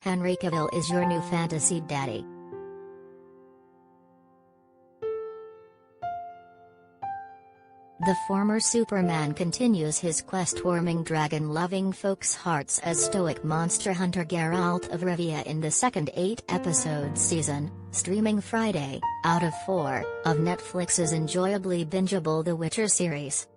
Henry Cavill is your new fantasy daddy. The former Superman continues his quest-warming dragon-loving folks' hearts as stoic monster hunter Geralt of Rivia in the second 8-episode season, streaming Friday, out of 4, of Netflix's enjoyably bingeable The Witcher series.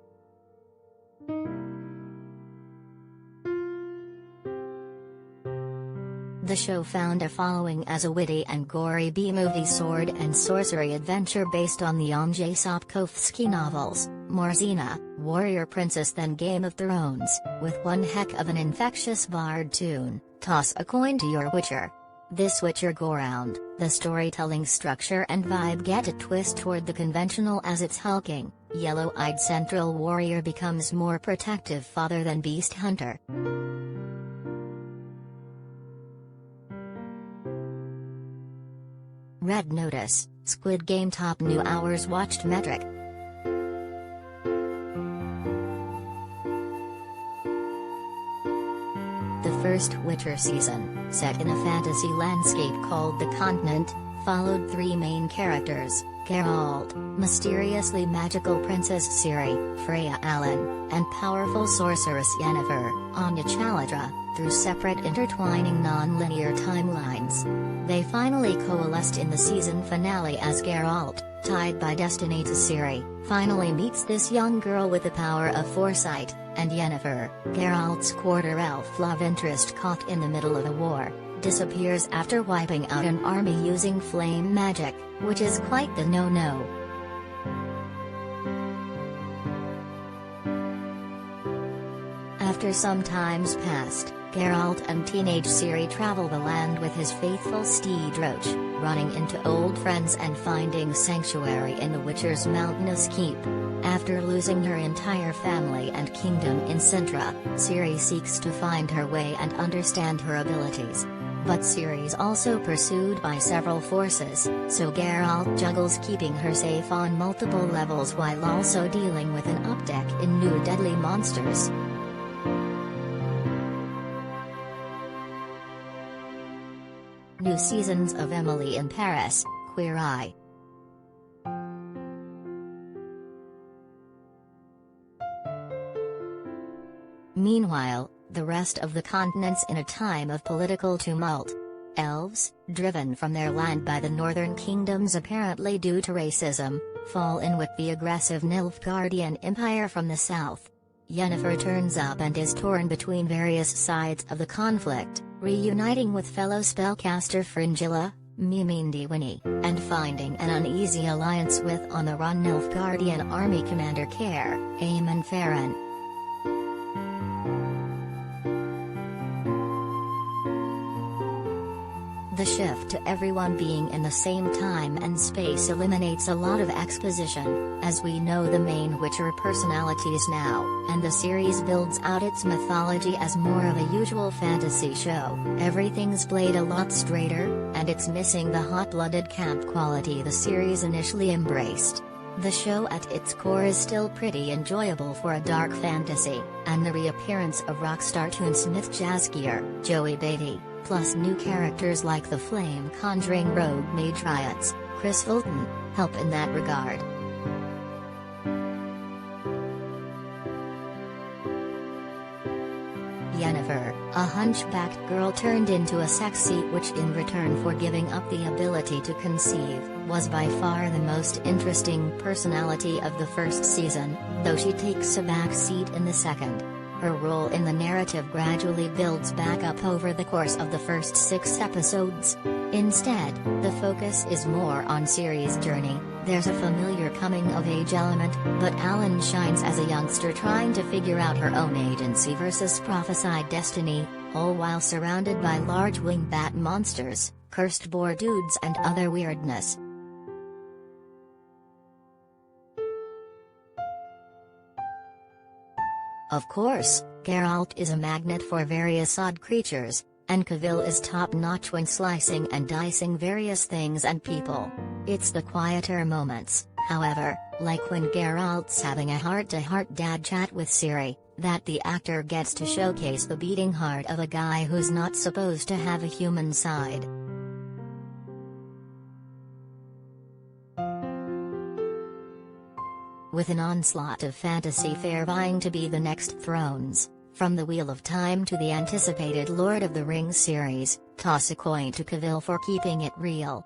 The show found a following as a witty and gory B-movie sword and sorcery adventure based on the Andrzej Sapkowski novels, more Xena, Warrior Princess than Game of Thrones, with one heck of an infectious bard tune, Toss a Coin to Your Witcher. This Witcher go-round, the storytelling structure and vibe get a twist toward the conventional as its hulking, yellow-eyed central warrior becomes more protective father than beast hunter. Red Notice, Squid Game top new hours watched metric. The first Witcher season, set in a fantasy landscape called the Continent, followed 3 main characters, Geralt, mysteriously magical princess Ciri, Freya Allan, and powerful sorceress Yennefer, Anya Chaladra, through separate intertwining non-linear timelines. They finally coalesced in the season finale as Geralt, tied by destiny to Ciri, finally meets this young girl with the power of foresight, and Yennefer, Geralt's quarter-elf love interest caught in the middle of a war, disappears after wiping out an army using flame magic, which is quite the no-no. After some time's passed, Geralt and teenage Ciri travel the land with his faithful steed Roach, running into old friends and finding sanctuary in the Witcher's mountainous keep. After losing her entire family and kingdom in Sintra, Ciri seeks to find her way and understand her abilities. But Ciri's also pursued by several forces, so Geralt juggles keeping her safe on multiple levels while also dealing with an uptick in new deadly monsters. New seasons of Emily in Paris, Queer Eye. Meanwhile, the rest of the continent's in a time of political tumult. Elves, driven from their land by the northern kingdoms apparently due to racism, fall in with the aggressive Nilfgaardian Empire from the south. Yennefer turns up and is torn between various sides of the conflict, reuniting with fellow spellcaster Fringilla, Mimindi, and finding an uneasy alliance with on-the-run Nilfgaardian army commander Care, Eamon Farron. The shift to everyone being in the same time and space eliminates a lot of exposition, as we know the main Witcher personalities now, and the series builds out its mythology as more of a usual fantasy show. Everything's played a lot straighter, and it's missing the hot-blooded camp quality the series initially embraced. The show at its core is still pretty enjoyable for a dark fantasy, and the reappearance of rockstar tunesmith Jazzgear, Joey Beatty, plus new characters like the flame-conjuring rogue mage Riots, Chris Fulton, help in that regard. Yennefer, a hunchbacked girl turned into a sexy witch in return for giving up the ability to conceive, was by far the most interesting personality of the first season, though she takes a back seat in the second. Her role in the narrative gradually builds back up over the course of the first 6 episodes. Instead, the focus is more on Ciri's journey. There's a familiar coming-of-age element, but Allan shines as a youngster trying to figure out her own agency versus prophesied destiny, all while surrounded by large wingbat monsters, cursed boar dudes and other weirdness. Of course, Geralt is a magnet for various odd creatures, and Cavill is top-notch when slicing and dicing various things and people. It's the quieter moments, however, like when Geralt's having a heart-to-heart dad chat with Ciri, that the actor gets to showcase the beating heart of a guy who's not supposed to have a human side. With an onslaught of fantasy fare vying to be the next Thrones, from the Wheel of Time to the anticipated Lord of the Rings series, toss a coin to Cavill for keeping it real.